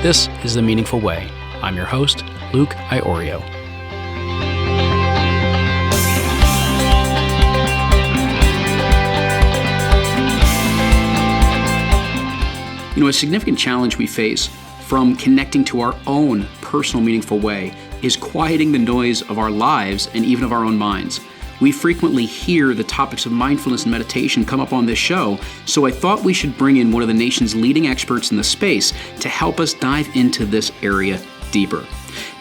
This is The Meaningful Way. I'm your host, Luke Iorio. A significant challenge we face from connecting to our own personal meaningful way is quieting the noise of our lives and even of our own minds. We frequently hear the topics of mindfulness and meditation come up on this show, so I thought we should bring in one of the nation's leading experts in the space to help us dive into this area deeper.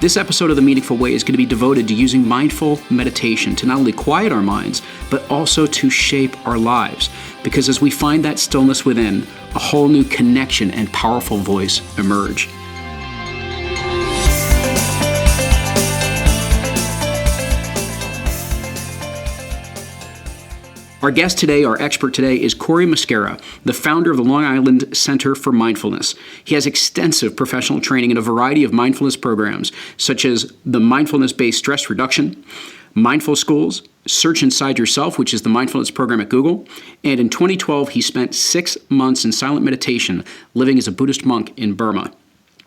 This episode of The Meaningful Way is going to be devoted to using mindful meditation to not only quiet our minds, but also to shape our lives. Because as we find that stillness within, a whole new connection and powerful voice emerge. Our guest today, our expert today, is Cory Muscara, the founder of the Long Island Center for Mindfulness. He has extensive professional training in a variety of mindfulness programs, such as the Mindfulness-Based Stress Reduction, Mindful Schools, Search Inside Yourself, which is the mindfulness program at Google. And in 2012, he spent 6 months in silent meditation, living as a Buddhist monk in Burma.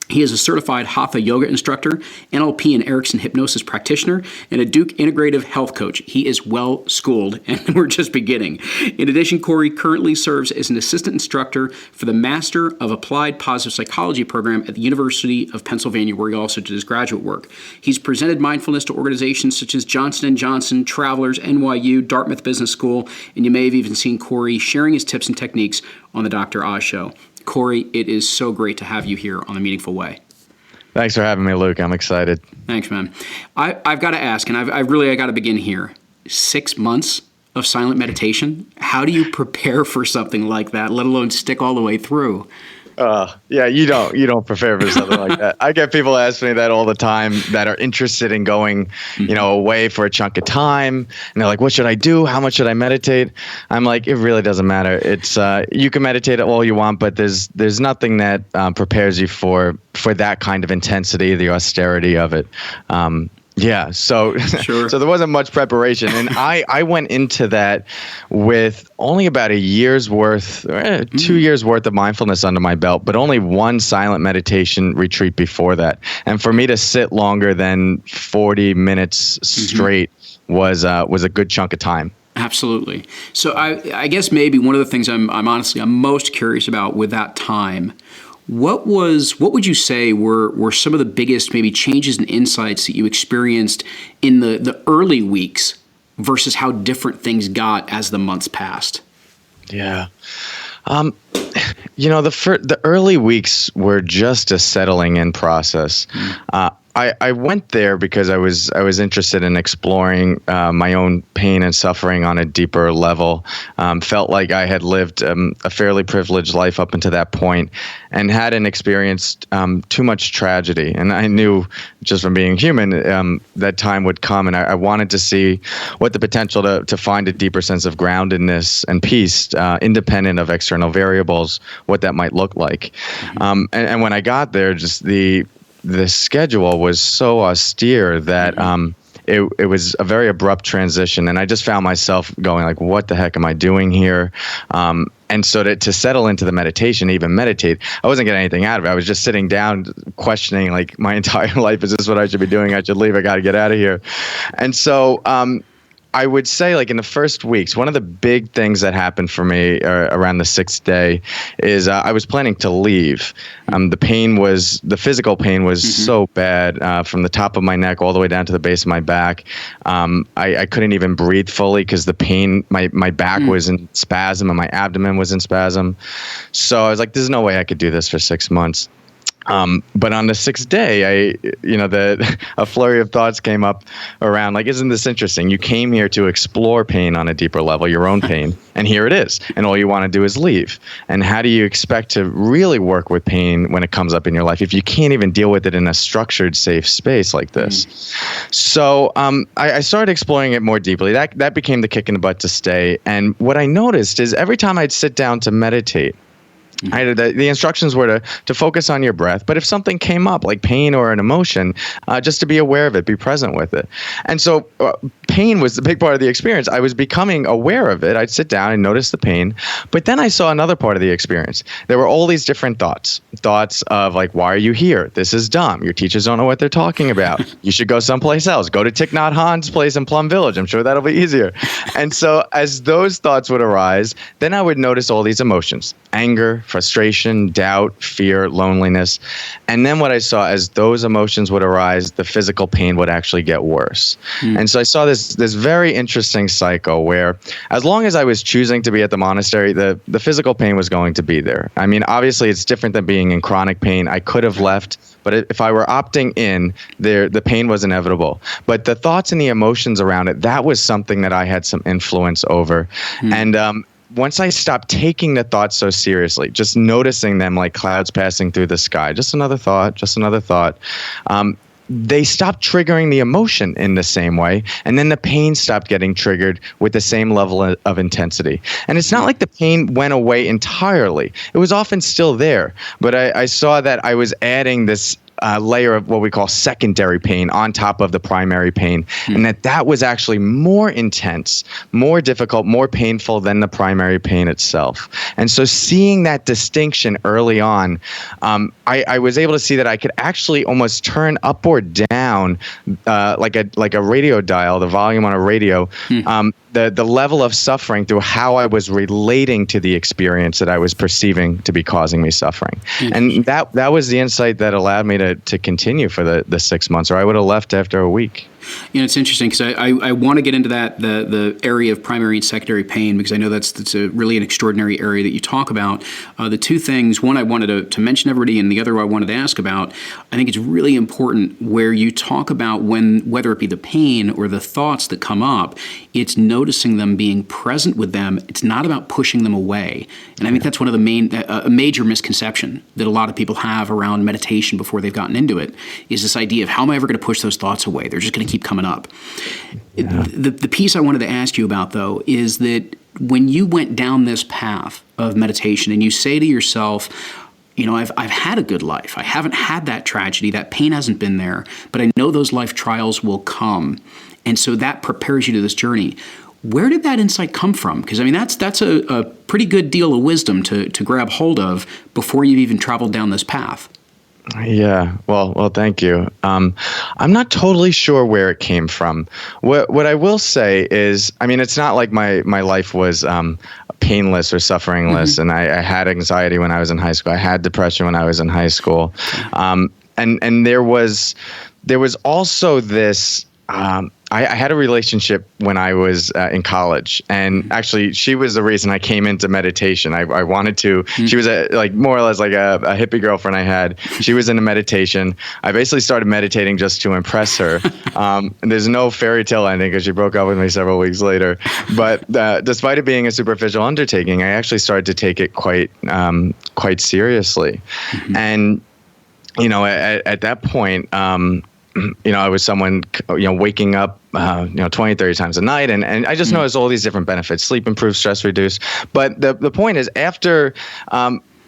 He is a certified Hatha yoga instructor, NLP and Erickson hypnosis practitioner, and a Duke integrative health coach. He is well schooled, and we're just beginning. In addition, Cory currently serves as an assistant instructor for the Master of Applied Positive Psychology program at the University of Pennsylvania, where he also did his graduate work. He's presented mindfulness to organizations such as Johnson & Johnson, Travelers, NYU, Dartmouth Business School, and you may have even seen Cory sharing his tips and techniques on the Dr. Oz Show. Cory, it is so great to have you here on The Meaningful Way. Thanks for having me, Luke. I'm excited. Thanks, man. I've got to ask, and I got to begin here. 6 months of silent meditation. How do you prepare for something like that, let alone stick all the way through? Yeah, you don't prepare for something like that. I get people ask me that all the time that are interested in going, away for a chunk of time. And they're like, what should I do? How much should I meditate? I'm like, it really doesn't matter. It's, you can meditate all you want, but there's nothing that prepares you for that kind of intensity, the austerity of it. Yeah, so Sure. So there wasn't much preparation, and I went into that with only about a year's worth, 2 years worth of mindfulness under my belt, but only one silent meditation retreat before that. And for me to sit longer than 40 minutes straight was a good chunk of time. Absolutely. So I guess maybe one of the things I'm most curious about with that time. What would you say were some of the biggest maybe changes and insights that you experienced in the early weeks versus how different things got as the months passed? Yeah. The early weeks were just a settling in process. I went there because I was interested in exploring my own pain and suffering on a deeper level. Felt like I had lived a fairly privileged life up until that point and hadn't experienced too much tragedy. And I knew just from being human that time would come, and I wanted to see what the potential to find a deeper sense of groundedness and peace, independent of external variables, what that might look like. And when I got there, just the schedule was so austere that it was a very abrupt transition, and I just found myself going like, what the heck am I doing here? And so to settle into the meditation, even meditate, I wasn't getting anything out of it. I was just sitting down questioning like my entire life, is this what I should be doing? I should leave. I got to get out of here. And so I would say, like, in the first weeks, one of the big things that happened for me around the 6th day is I was planning to leave. The physical pain was so bad from the top of my neck all the way down to the base of my back. I couldn't even breathe fully because the pain, my back was in spasm and my abdomen was in spasm. So I was like, there's no way I could do this for 6 months. But on the 6th day, a flurry of thoughts came up around, like, isn't this interesting? You came here to explore pain on a deeper level, your own pain, and here it is. And all you want to do is leave. And how do you expect to really work with pain when it comes up in your life if you can't even deal with it in a structured, safe space like this? So I started exploring it more deeply. That became the kick in the butt to stay. And what I noticed is every time I'd sit down to meditate, The instructions were to focus on your breath, but if something came up like pain or an emotion, just to be aware of it, be present with it. And so pain was the big part of the experience. I was becoming aware of it. I'd sit down and notice the pain, but then I saw another part of the experience. There were all these different thoughts of like, why are you here? This is dumb. Your teachers don't know what they're talking about. You should go someplace else. Go to Thich Nhat Hanh's place in Plum Village. I'm sure that'll be easier. And so as those thoughts would arise, then I would notice all these emotions: anger, frustration, doubt, fear, loneliness. And then what I saw, as those emotions would arise, the physical pain would actually get worse. And so I saw this very interesting cycle where, as long as I was choosing to be at the monastery, the physical pain was going to be there. I mean, obviously it's different than being in chronic pain. I could have left, but if I were opting in, the pain was inevitable. But the thoughts and the emotions around it, that was something that I had some influence over. And once I stopped taking the thoughts so seriously, just noticing them like clouds passing through the sky, just another thought, they stopped triggering the emotion in the same way. And then the pain stopped getting triggered with the same level of intensity. And it's not like the pain went away entirely. It was often still there. But I saw that I was adding this layer of what we call secondary pain on top of the primary pain, and that was actually more intense, more difficult, more painful than the primary pain itself. And so seeing that distinction early on, I was able to see that I could actually almost turn up or down like a radio dial, the volume on a radio, the level of suffering through how I was relating to the experience that I was perceiving to be causing me suffering. And that was the insight that allowed me to continue for the 6 months, or I would have left after a week. It's interesting because I want to get into the area of primary and secondary pain, because I know that's really an extraordinary area that you talk about. The two things, one I wanted to mention everybody, and the other I wanted to ask about, I think it's really important where you talk about whether it be the pain or the thoughts that come up, it's noticing them, being present with them. It's not about pushing them away. And I think that's one of a major misconception that a lot of people have around meditation before they've gotten into it, is this idea of, how am I ever going to push those thoughts away? They're just going to keep coming up. Yeah. The piece I wanted to ask you about, though, is that when you went down this path of meditation and you say to yourself, I've had a good life. I haven't had that tragedy. That pain hasn't been there, but I know those life trials will come. And so that prepares you to this journey. Where did that insight come from? Because, that's a pretty good deal of wisdom to grab hold of before you've even traveled down this path. Yeah. Well, thank you. I'm not totally sure where it came from. What I will say is, it's not like my life was painless or sufferingless, and I had anxiety when I was in high school. I had depression when I was in high school, and there was also this. I had a relationship when I was in college, and actually she was the reason I came into meditation. I wanted to. She was more or less like a hippie girlfriend I had. She was into meditation. I basically started meditating just to impress her. And there's no fairy tale ending because she broke up with me several weeks later. But despite it being a superficial undertaking, I actually started to take it quite seriously. And at that point, I was someone, waking up, 20, 30 times a night. And I just noticed all these different benefits: sleep improves, stress reduce. But the point is, after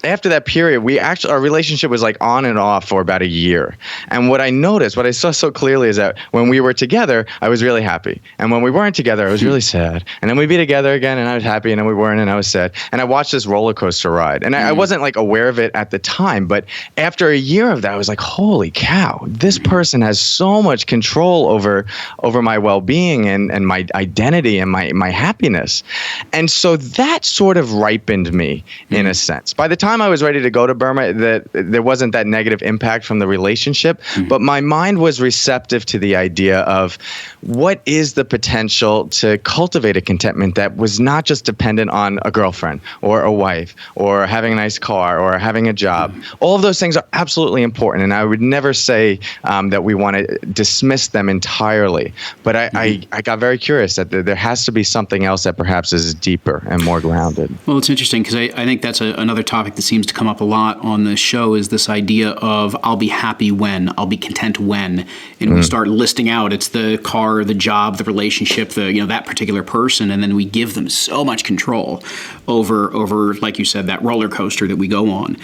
that period, our relationship was like on and off for about a year. And what I saw so clearly is that when we were together, I was really happy. And when we weren't together, I was really sad. And then we'd be together again, and I was happy, and then we weren't, and I was sad. And I watched this roller coaster ride. And I wasn't aware of it at the time, but after a year of that, I was like, holy cow, this person has so much control over my well-being and my identity and my happiness. And so that sort of ripened me in a sense. By the time I was ready to go to Burma, that there wasn't that negative impact from the relationship, but my mind was receptive to the idea of what is the potential to cultivate a contentment that was not just dependent on a girlfriend or a wife or having a nice car or having a job. All of those things are absolutely important, and I would never say that we want to dismiss them entirely. But I got very curious that there has to be something else that perhaps is deeper and more grounded. Well, it's interesting because I think that's another topic that's that seems to come up a lot on the show is this idea of I'll be happy when, I'll be content when, and we start listing out it's the car, the job, the relationship, that particular person, and then we give them so much control over like you said, that roller coaster that we go on.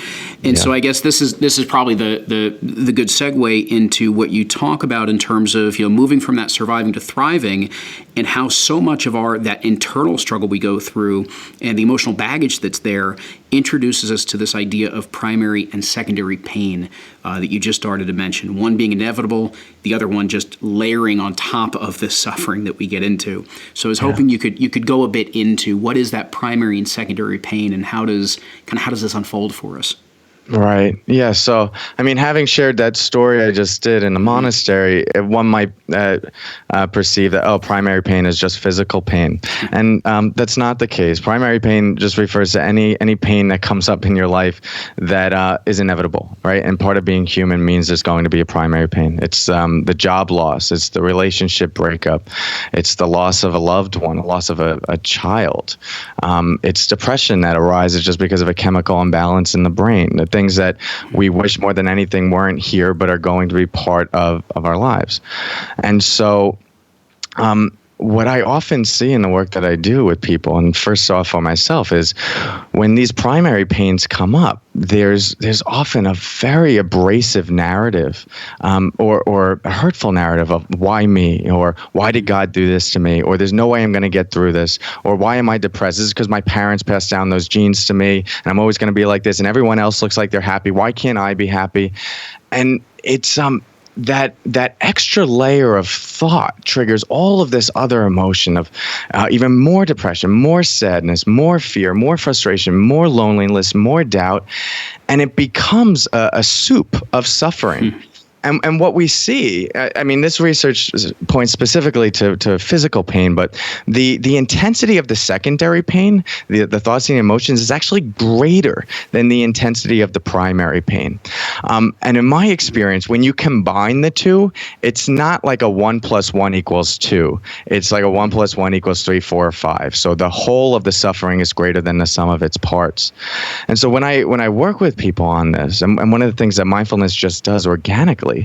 And so I guess this is probably the good segue into what you talk about in terms of moving from that surviving to thriving, and how so much of that internal struggle we go through and the emotional baggage that's there introduces us to this idea of primary and secondary pain that you just started to mention. One being inevitable, the other one just layering on top of this suffering that we get into. So I was hoping you could go a bit into what is that primary and secondary pain, and how does this unfold for us? Right. Yeah. So, having shared that story I just did in the monastery, one might perceive that, primary pain is just physical pain. And that's not the case. Primary pain just refers to any pain that comes up in your life that is inevitable, right? And part of being human means there's going to be a primary pain. It's the job loss. It's the relationship breakup. It's the loss of a loved one, a loss of a child. It's depression that arises just because of a chemical imbalance in the brain. The things that we wish more than anything weren't here, but are going to be part of our lives. And so what I often see in the work that I do with people, and first off for myself, is when these primary pains come up, there's often a very abrasive narrative or a hurtful narrative of why me, or why did God do this to me, or there's no way I'm going to get through this, or why am I depressed? This is because my parents passed down those genes to me, and I'm always going to be like this, and everyone else looks like they're happy. Why can't I be happy? And it's that extra layer of thought triggers all of this other emotion of even more depression, more sadness, more fear, more frustration, more loneliness, more doubt, and it becomes a soup of suffering. And what we see, this research points specifically to physical pain, but the intensity of the secondary pain, the thoughts and emotions, is actually greater than the intensity of the primary pain. And in my experience, when you combine the two, it's not like a 1 + 1 = 2. It's like a 1 + 1 = 3, 4, or 5. So the whole of the suffering is greater than the sum of its parts. And so when I work with people on this, and one of the things that mindfulness just does organically,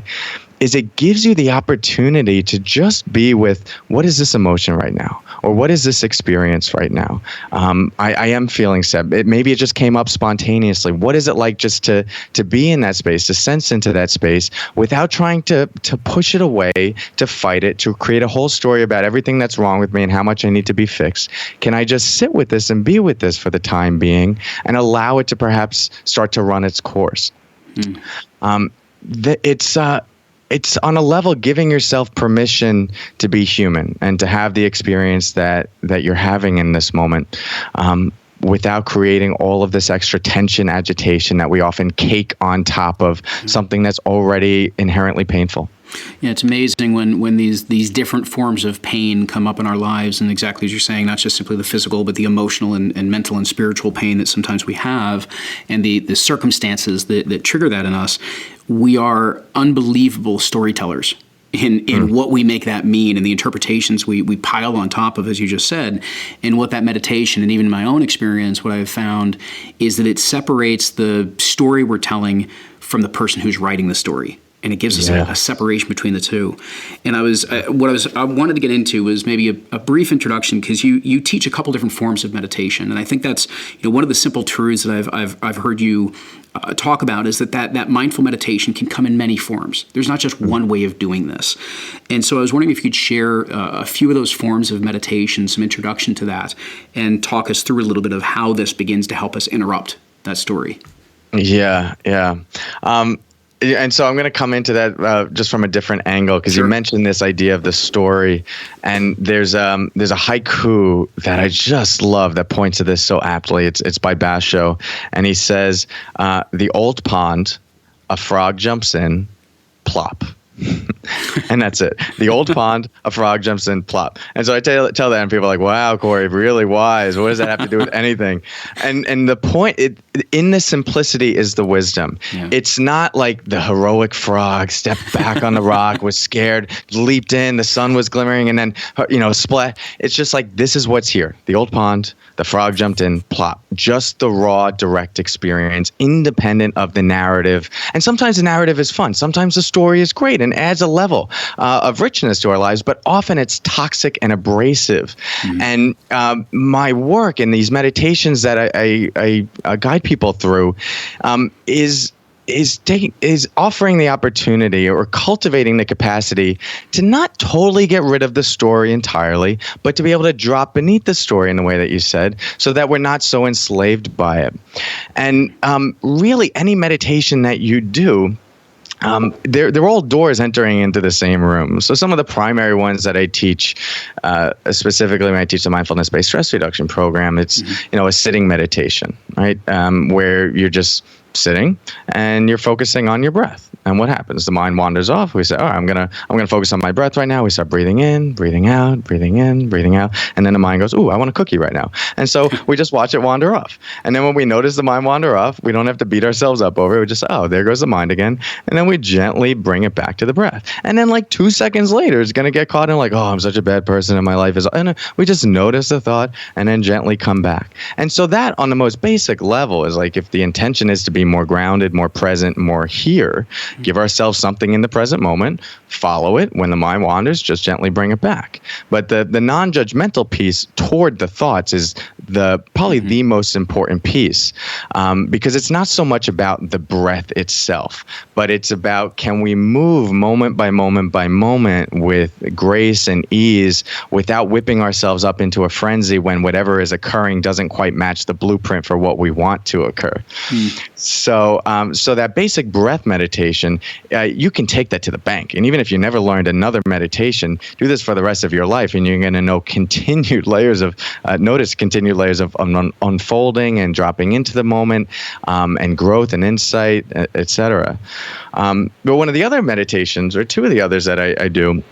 is it gives you the opportunity to just be with, what is this emotion right now? Or what is this experience right now? I am feeling sad. Maybe it just came up spontaneously. What is it like just to be in that space, to sense into that space without trying to push it away, to fight it, to create a whole story about everything that's wrong with me and how much I need to be fixed? Can I just sit with this and be with this for the time being and allow it to perhaps start to run its course? It's on a level giving yourself permission to be human and to have the experience that you're having in this moment, without creating all of this extra tension, agitation that we often cake on top of something that's already inherently painful. Yeah, it's amazing when these different forms of pain come up in our lives, and exactly as you're saying, not just simply the physical, but the emotional and mental and spiritual pain that sometimes we have, and the circumstances that trigger that in us. We are unbelievable storytellers in what we make that mean, and the interpretations we pile on top of, as you just said. And what that meditation, and even in my own experience, what I've found is that it separates the story we're telling from the person who's writing the story. And it gives us a separation between the two. And I wanted to get into was maybe a brief introduction, because you teach a couple different forms of meditation, and I think that's one of the simple truths that I've heard you talk about is that mindful meditation can come in many forms. There's not just one way of doing this. And so I was wondering if you could share a few of those forms of meditation, some introduction to that, and talk us through a little bit of how this begins to help us interrupt that story. Yeah. And so I'm going to come into that just from a different angle, because you mentioned this idea of the story, and there's a haiku that I just love that points to this so aptly. It's by Basho, and he says, "The old pond, a frog jumps in, plop." And that's it. The old pond, a frog jumps in, plop. And so I tell that, and people are like, "Wow, Cory, really wise. What does that have to do with anything?" And the point, in the simplicity is the wisdom. Yeah. It's not like the heroic frog stepped back on the rock, was scared, leaped in, the sun was glimmering, and then, splat. It's just like, this is what's here. The old pond, the frog jumped in, plop. Just the raw, direct experience, independent of the narrative. And sometimes the narrative is fun. Sometimes the story is great and adds a level of richness to our lives, but often it's toxic and abrasive. And my work in these meditations that I guide people through is offering the opportunity or cultivating the capacity to not totally get rid of the story entirely, but to be able to drop beneath the story in the way that you said, so that we're not so enslaved by it. And really, any meditation that you do, they're all doors entering into the same room. So some of the primary ones that I teach, specifically when I teach the Mindfulness-Based Stress Reduction program, it's a sitting meditation, right? Where you're just sitting and you're focusing on your breath. And what happens? The mind wanders off. We say, all right, I'm gonna focus on my breath right now. We start breathing in, breathing out, breathing in, breathing out. And then the mind goes, ooh, I want a cookie right now. And so we just watch it wander off. And then when we notice the mind wander off, we don't have to beat ourselves up over it. We just say, oh, there goes the mind again. And then we gently bring it back to the breath. And then like 2 seconds later, it's going to get caught in like, oh, I'm such a bad person and my life is, and we just notice the thought and then gently come back. And so that on the most basic level is like, if the intention is to be more grounded, more present, more here, give ourselves something in the present moment, follow it. When the mind wanders, just gently bring it back. But the non-judgmental piece toward the thoughts is probably the most important piece, because it's not so much about the breath itself, but it's about, can we move moment by moment by moment with grace and ease without whipping ourselves up into a frenzy when whatever is occurring doesn't quite match the blueprint for what we want to occur. So that basic breath meditation, you can take that to the bank. And even if you never learned another meditation, do this for the rest of your life, and you're going to know continued layers of unfolding and dropping into the moment, and growth and insight, etc. But one of the other meditations, or two of the others that I do,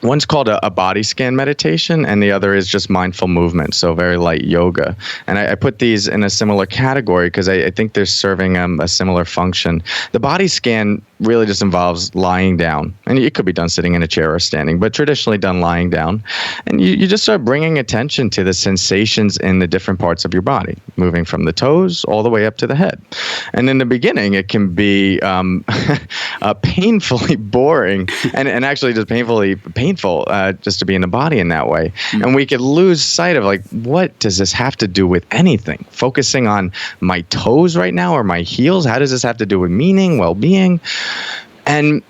one's called a body scan meditation, and the other is just mindful movement, so very light yoga. And I put these in a similar category because I think they're serving a similar function. The body scan really just involves lying down, and it could be done sitting in a chair or standing, but traditionally done lying down. And you just start bringing attention to the sensations in the different parts of your body, moving from the toes all the way up to the head. And in the beginning, it can be painfully boring and actually just painful just to be in the body in that way. And we could lose sight of like, what does this have to do with anything? Focusing on my toes right now or my heels, how does this have to do with meaning, well-being? And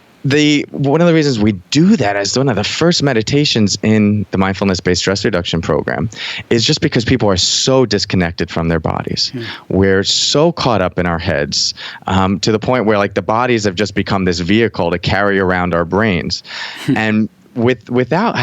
one of the reasons we do that as one of the first meditations in the Mindfulness-Based Stress Reduction program is just because people are so disconnected from their bodies. We're so caught up in our heads, to the point where like the bodies have just become this vehicle to carry around our brains. And without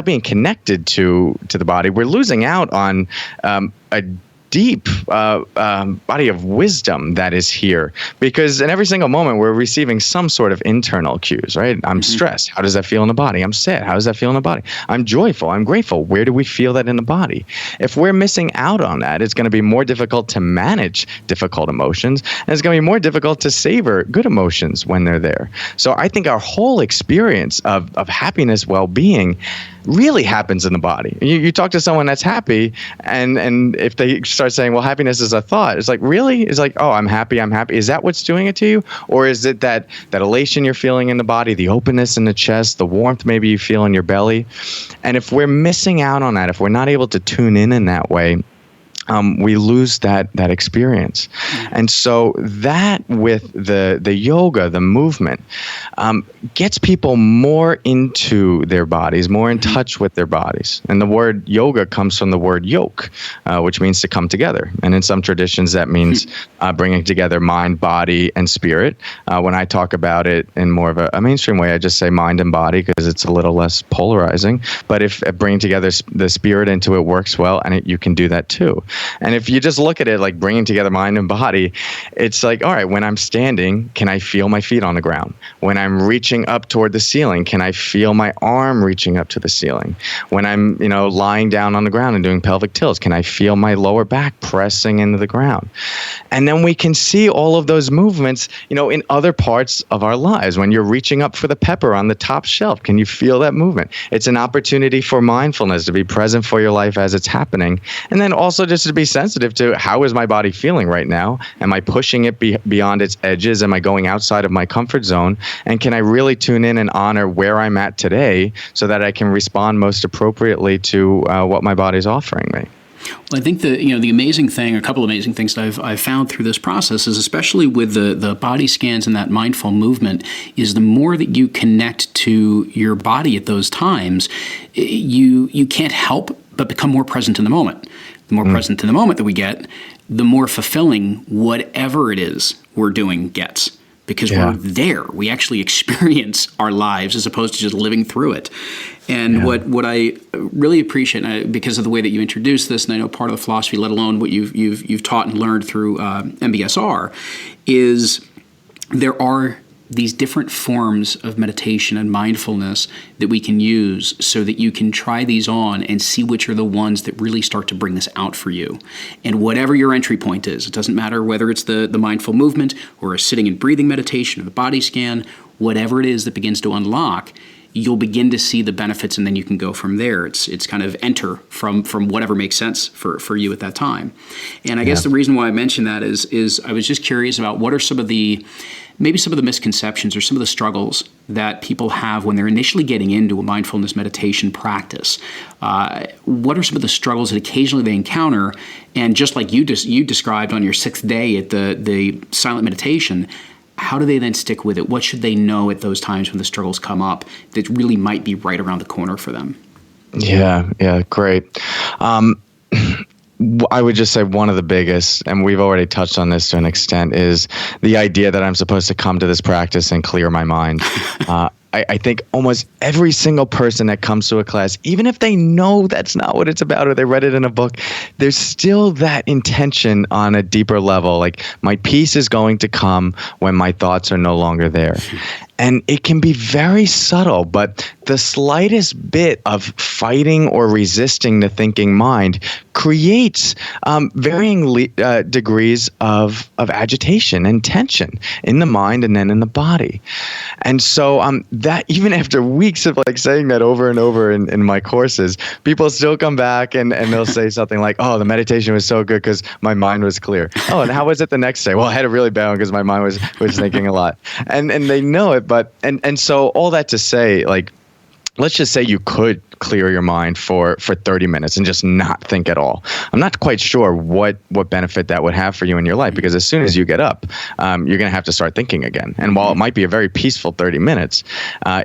being connected to the body, we're losing out on a deep body of wisdom that is here, because in every single moment we're receiving some sort of internal cues, right? I'm stressed. How does that feel in the body? I'm sad. How does that feel in the body? I'm joyful. I'm grateful. Where do we feel that in the body? If we're missing out on that, it's going to be more difficult to manage difficult emotions, and it's going to be more difficult to savor good emotions when they're there. So I think our whole experience of happiness, well-being, really happens in the body. You talk to someone that's happy, and if they start saying, well, happiness is a thought, it's like, really? It's like, oh, I'm happy. Is that what's doing it to you? Or is it that elation you're feeling in the body, the openness in the chest, the warmth maybe you feel in your belly? And if we're missing out on that, if we're not able to tune in that way, we lose that experience. And so that with the yoga, the movement, gets people more into their bodies, more in touch with their bodies. And the word yoga comes from the word yoke, which means to come together. And in some traditions, that means bringing together mind, body, and spirit. When I talk about it in more of a mainstream way, I just say mind and body because it's a little less polarizing. But if bringing together the spirit into it works well, and you can do that too. And if you just look at it like bringing together mind and body, it's like, all right, when I'm standing, can I feel my feet on the ground? When I'm reaching up toward the ceiling, can I feel my arm reaching up to the ceiling? When I'm, lying down on the ground and doing pelvic tilts, can I feel my lower back pressing into the ground? And then we can see all of those movements, in other parts of our lives. When you're reaching up for the pepper on the top shelf, can you feel that movement? It's an opportunity for mindfulness to be present for your life as it's happening. And then also just to be sensitive to, how is my body feeling right now? Am I pushing it beyond its edges? Am I going outside of my comfort zone? And can I really tune in and honor where I'm at today so that I can respond most appropriately to what my body's offering me? Well, I think the amazing thing, a couple of amazing things that I've found through this process is, especially with the body scans and that mindful movement, is the more that you connect to your body at those times, you can't help but become more present in the moment. The more present in the moment that we get, the more fulfilling whatever it is we're doing gets. Because we're there. We actually experience our lives as opposed to just living through it. And what I really appreciate, because of the way that you introduced this, and I know part of the philosophy, let alone what you've taught and learned through MBSR, is there are these different forms of meditation and mindfulness that we can use so that you can try these on and see which are the ones that really start to bring this out for you. And whatever your entry point is, it doesn't matter whether it's the mindful movement or a sitting and breathing meditation or the body scan, whatever it is that begins to unlock, you'll begin to see the benefits, and then you can go from there. It's kind of enter from whatever makes sense for you at that time. And I guess the reason why I mentioned that is I was just curious about what are some of the misconceptions or some of the struggles that people have when they're initially getting into a mindfulness meditation practice. What are some of the struggles that occasionally they encounter? And just like you described on your 6th day at the silent meditation, how do they then stick with it? What should they know at those times when the struggles come up that really might be right around the corner for them? Yeah, great. I would just say one of the biggest, and we've already touched on this to an extent, is the idea that I'm supposed to come to this practice and clear my mind. I think almost every single person that comes to a class, even if they know that's not what it's about or they read it in a book, there's still that intention on a deeper level. Like, my peace is going to come when my thoughts are no longer there. And it can be very subtle, but the slightest bit of fighting or resisting the thinking mind creates varying degrees of agitation and tension in the mind and then in the body. And so that, even after weeks of saying that over and over in my courses, people still come back and they'll say something like, oh, the meditation was so good because my mind was clear. Oh, and how was it the next day? Well, I had a really bad one because my mind was thinking a lot. And they know it. But and so all that to say, let's just say you could clear your mind for 30 minutes and just not think at all. I'm not quite sure what benefit that would have for you in your life, because as soon as you get up, you're going to have to start thinking again. And while it might be a very peaceful 30 minutes,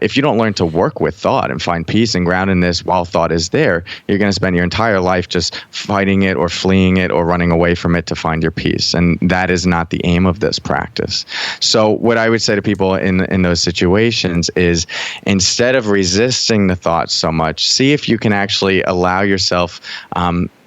if you don't learn to work with thought and find peace and groundedness while thought is there, you're going to spend your entire life just fighting it or fleeing it or running away from it to find your peace. And that is not the aim of this practice. So what I would say to people in those situations is, instead of resisting the thoughts so much, see if you can actually allow yourself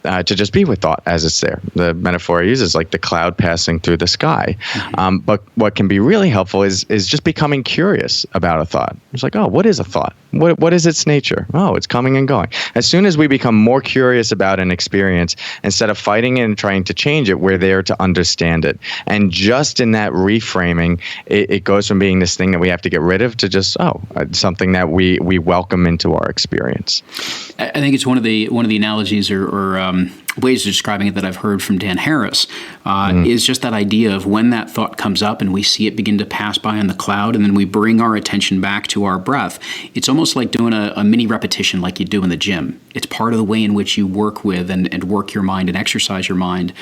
to just be with thought as it's there. The metaphor I use is like the cloud passing through the sky. But what can be really helpful is just becoming curious about a thought. It's like, oh, what is a thought? What is its nature? Oh, it's coming and going. As soon as we become more curious about an experience, instead of fighting it and trying to change it, we're there to understand it. And just in that reframing, it goes from being this thing that we have to get rid of to just, something that we welcome into our experience. I think it's one of the analogies or ways of describing it that I've heard from Dan Harris is just that idea of when that thought comes up and we see it begin to pass by on the cloud, and then we bring our attention back to our breath. It's almost like doing a mini repetition like you do in the gym. It's part of the way in which you work with and work your mind and exercise your mind,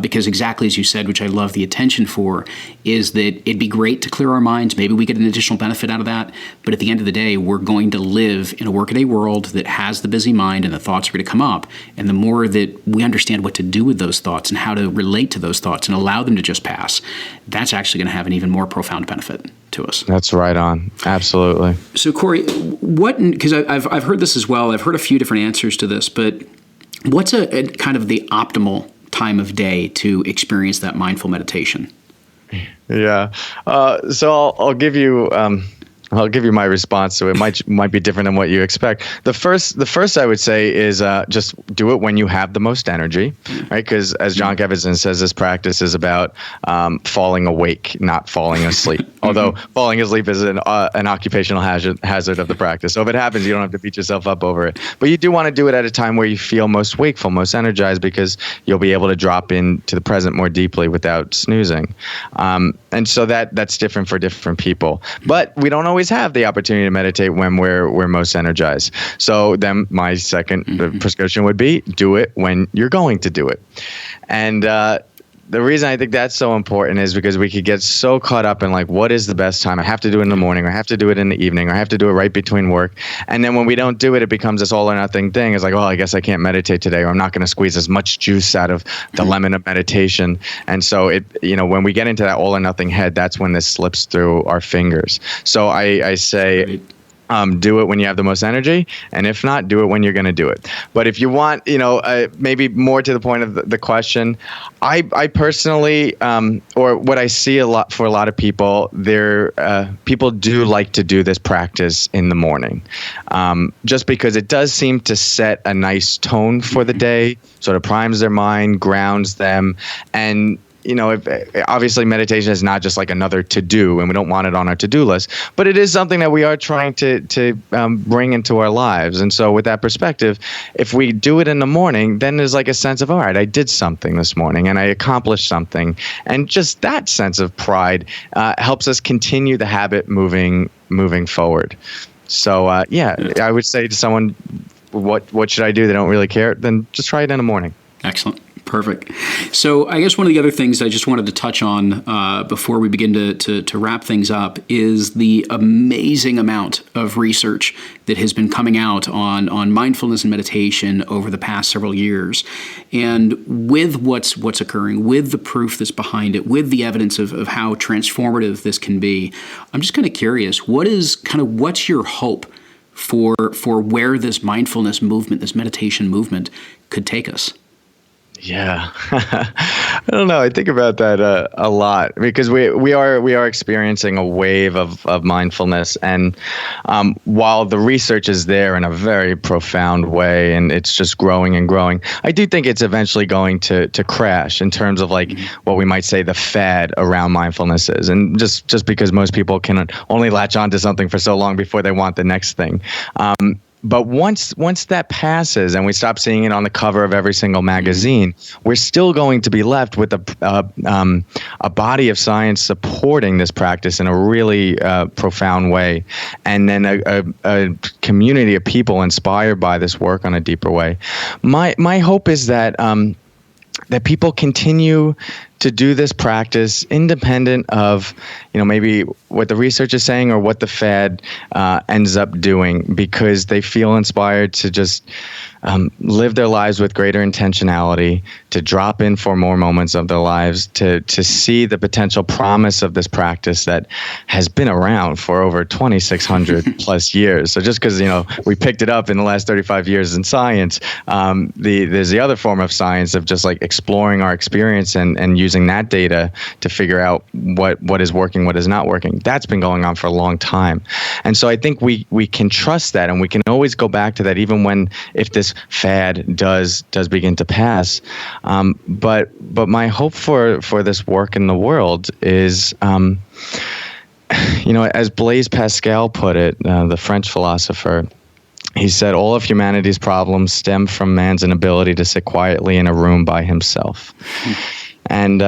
because exactly as you said, which I love the attention for, is that it'd be great to clear our minds. Maybe we get an additional benefit out of that, but at the end of the day, we're going to live in a workaday world that has the busy mind and the thoughts are going to come up, and the more that we understand what to do with those thoughts and how to relate to those thoughts and allow them to just pass, that's actually going to have an even more profound benefit to us. That's right on. Absolutely. So, Cory, because I've heard this as well, I've heard a few different answers to this, but what's a kind of the optimal time of day to experience that mindful meditation? Yeah. So I'll give you my response to it. Might be different than what you expect. The first I would say is just do it when you have the most energy, right? Because as John Kabat-Zinn says, this practice is about falling awake, not falling asleep. Although falling asleep is an occupational hazard of the practice. So if it happens, you don't have to beat yourself up over it. But you do want to do it at a time where you feel most wakeful, most energized, because you'll be able to drop into the present more deeply without snoozing. And so that's different for different people. But we don't always have the opportunity to meditate when we're most energized. So then my second prescription would be do it when you're going to do it. And the reason I think that's so important is because we could get so caught up in like, what is the best time? I have to do it in the morning, or I have to do it in the evening, or I have to do it right between work. And then when we don't do it, it becomes this all or nothing thing. It's like, oh, I guess I can't meditate today, or I'm not going to squeeze as much juice out of the lemon of meditation. And so when we get into that all or nothing head, that's when this slips through our fingers. So I say, do it when you have the most energy, and if not, do it when you're going to do it. But if you want, maybe more to the point of the question, I personally, or what I see a lot for a lot of people, people do like to do this practice in the morning, just because it does seem to set a nice tone for the day, sort of primes their mind, grounds them, and obviously meditation is not just like another to-do, and we don't want it on our to-do list, but it is something that we are trying to bring into our lives. And so with that perspective, if we do it in the morning, then there's like a sense of, all right, I did something this morning and I accomplished something. And just that sense of pride helps us continue the habit moving forward. So I would say to someone, what should I do? They don't really care. Then just try it in the morning. Excellent. Perfect. So I guess one of the other things I just wanted to touch on before we begin to wrap things up is the amazing amount of research that has been coming out on mindfulness and meditation over the past several years. And with what's occurring, with the proof that's behind it, with the evidence of how transformative this can be, I'm just kind of curious, what's your hope for where this mindfulness movement, this meditation movement could take us? Yeah, I don't know. I think about that a lot because we are experiencing a wave of mindfulness, and while the research is there in a very profound way, and it's just growing and growing, I do think it's eventually going to crash in terms of like what we might say the fad around mindfulness is, and just because most people can only latch onto something for so long before they want the next thing. But once that passes and we stop seeing it on the cover of every single magazine, we're still going to be left with a body of science supporting this practice in a really profound way, and then a community of people inspired by this work on a deeper way. My hope is that that people continue to do this practice independent of, maybe what the research is saying or what the fad ends up doing, because they feel inspired to just live their lives with greater intentionality, to drop in for more moments of their lives, to see the potential promise of this practice that has been around for over 2,600 plus years. So just because, we picked it up in the last 35 years in science, there's the other form of science of just like exploring our experience and using that data to figure out what is working, what is not working. That's been going on for a long time. And so I think we can trust that, and we can always go back to that even if this fad does begin to pass. But my hope for this work in the world is, as Blaise Pascal put it, the French philosopher, he said, all of humanity's problems stem from man's inability to sit quietly in a room by himself. And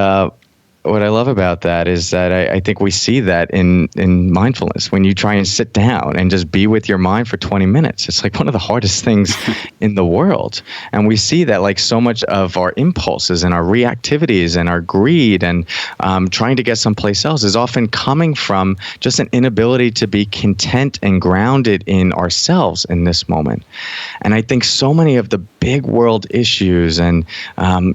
what I love about that is that I think we see that in mindfulness. When you try and sit down and just be with your mind for 20 minutes, it's like one of the hardest things in the world. And we see that like so much of our impulses and our reactivities and our greed and trying to get someplace else is often coming from just an inability to be content and grounded in ourselves in this moment. And I think so many of the big world issues and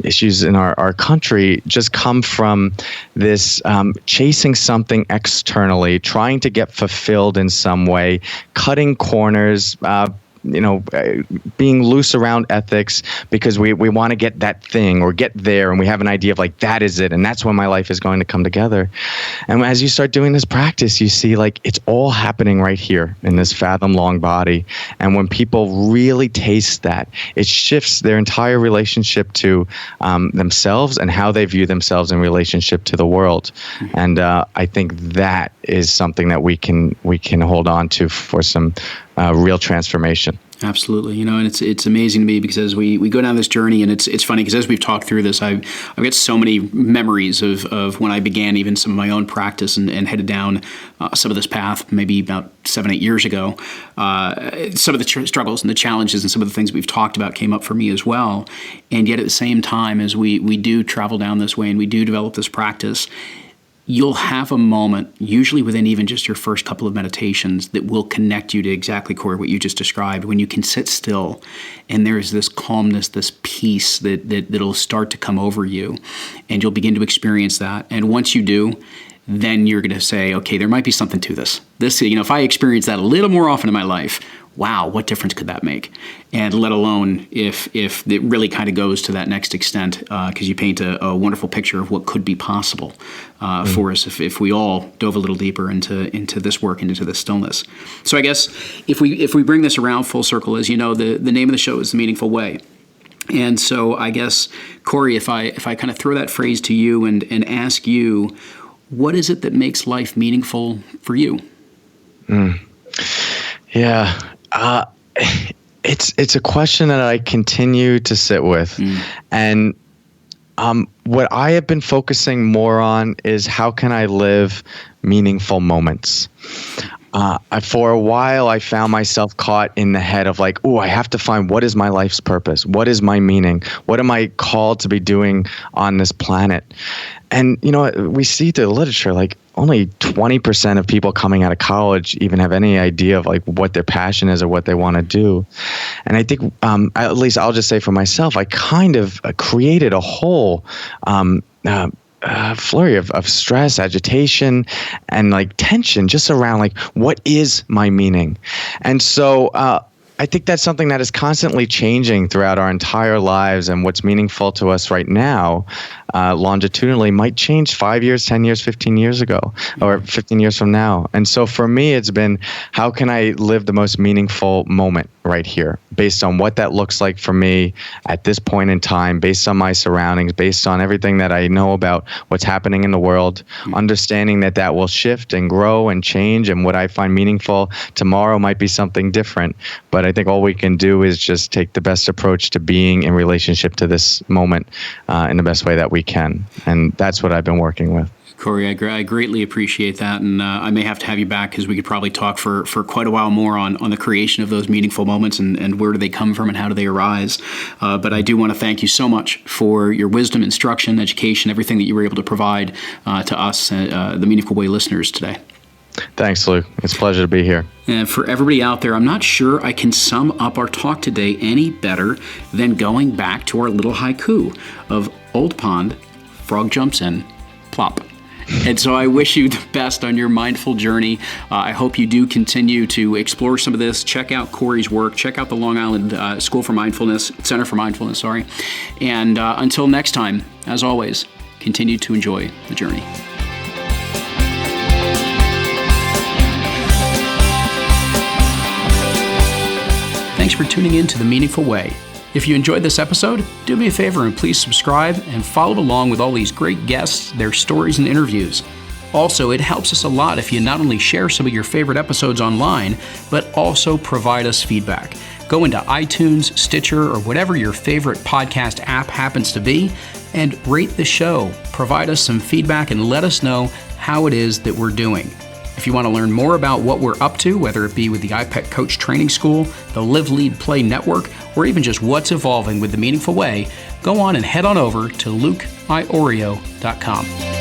issues in our country just come from this chasing something externally, trying to get fulfilled in some way, cutting corners, being loose around ethics because we want to get that thing or get there, and we have an idea of like, that is it, and that's when my life is going to come together. And as you start doing this practice, you see like it's all happening right here in this fathom-long body. And when people really taste that, it shifts their entire relationship to themselves and how they view themselves in relationship to the world. And I think that is something that we can hold on to for some real transformation. Absolutely. And it's amazing to me because as we go down this journey, and it's funny because as we've talked through this, I've got so many memories of when I began even some of my own practice and headed down some of this path maybe about 7-8 years ago. Some of the struggles and the challenges and some of the things we've talked about came up for me as well. And yet at the same time, as we do travel down this way and we do develop this practice, you'll have a moment, usually within even just your first couple of meditations, that will connect you to exactly, Cory, what you just described, when you can sit still and there's this calmness, this peace that'll start to come over you, and you'll begin to experience that. And once you do, then you're going to say, okay, there might be something to this. If I experience that a little more often in my life, wow, what difference could that make? And let alone if it really kind of goes to that next extent, because you paint a wonderful picture of what could be possible for us if we all dove a little deeper into this work and into this stillness. So I guess if we bring this around full circle, as you know, the name of the show is The Meaningful Way. And so I guess, Cory, if I kind of throw that phrase to you and ask you, what is it that makes life meaningful for you? Yeah. It's a question that I continue to sit with. And what I have been focusing more on is how can I live meaningful moments? For a while, I found myself caught in the head of like, I have to find what is my life's purpose? What is my meaning? What am I called to be doing on this planet? And, we see through the literature, like only 20% of people coming out of college even have any idea of like what their passion is or what they want to do. And I think, at least I'll just say for myself, I kind of created a whole flurry of stress, agitation, and like tension just around like, what is my meaning? And so I think that's something that is constantly changing throughout our entire lives, and what's meaningful to us right now longitudinally might change 5 years, 10 years, 15 years ago, or 15 years from now. And so for me, it's been, how can I live the most meaningful moment right here, based on what that looks like for me at this point in time, based on my surroundings, based on everything that I know about what's happening in the world, understanding that will shift and grow and change, and what I find meaningful tomorrow might be something different. But I think all we can do is just take the best approach to being in relationship to this moment in the best way that we can. And that's what I've been working with. Cory, I greatly appreciate that, and I may have to have you back because we could probably talk for quite a while more on the creation of those meaningful moments and where do they come from and how do they arise. But I do want to thank you so much for your wisdom, instruction, education, everything that you were able to provide to us, the Meaningful Way listeners today. Thanks, Luke. It's a pleasure to be here. And for everybody out there, I'm not sure I can sum up our talk today any better than going back to our little haiku of old pond, frog jumps in, plop. And so I wish you the best on your mindful journey. I hope you do continue to explore some of this. Check out Cory's work. Check out the Long Island Center for Mindfulness, And until next time, as always, continue to enjoy the journey. Thanks for tuning in to The Meaningful Way. If you enjoyed this episode, do me a favor and please subscribe and follow along with all these great guests, their stories, and interviews. Also, it helps us a lot if you not only share some of your favorite episodes online, but also provide us feedback. Go into iTunes, Stitcher, or whatever your favorite podcast app happens to be, and rate the show. Provide us some feedback and let us know how it is that we're doing. If you want to learn more about what we're up to, whether it be with the IPEC Coach Training School, the Live, Lead, Play Network, or even just what's evolving with The Meaningful Way, go on and head on over to lukeiorio.com.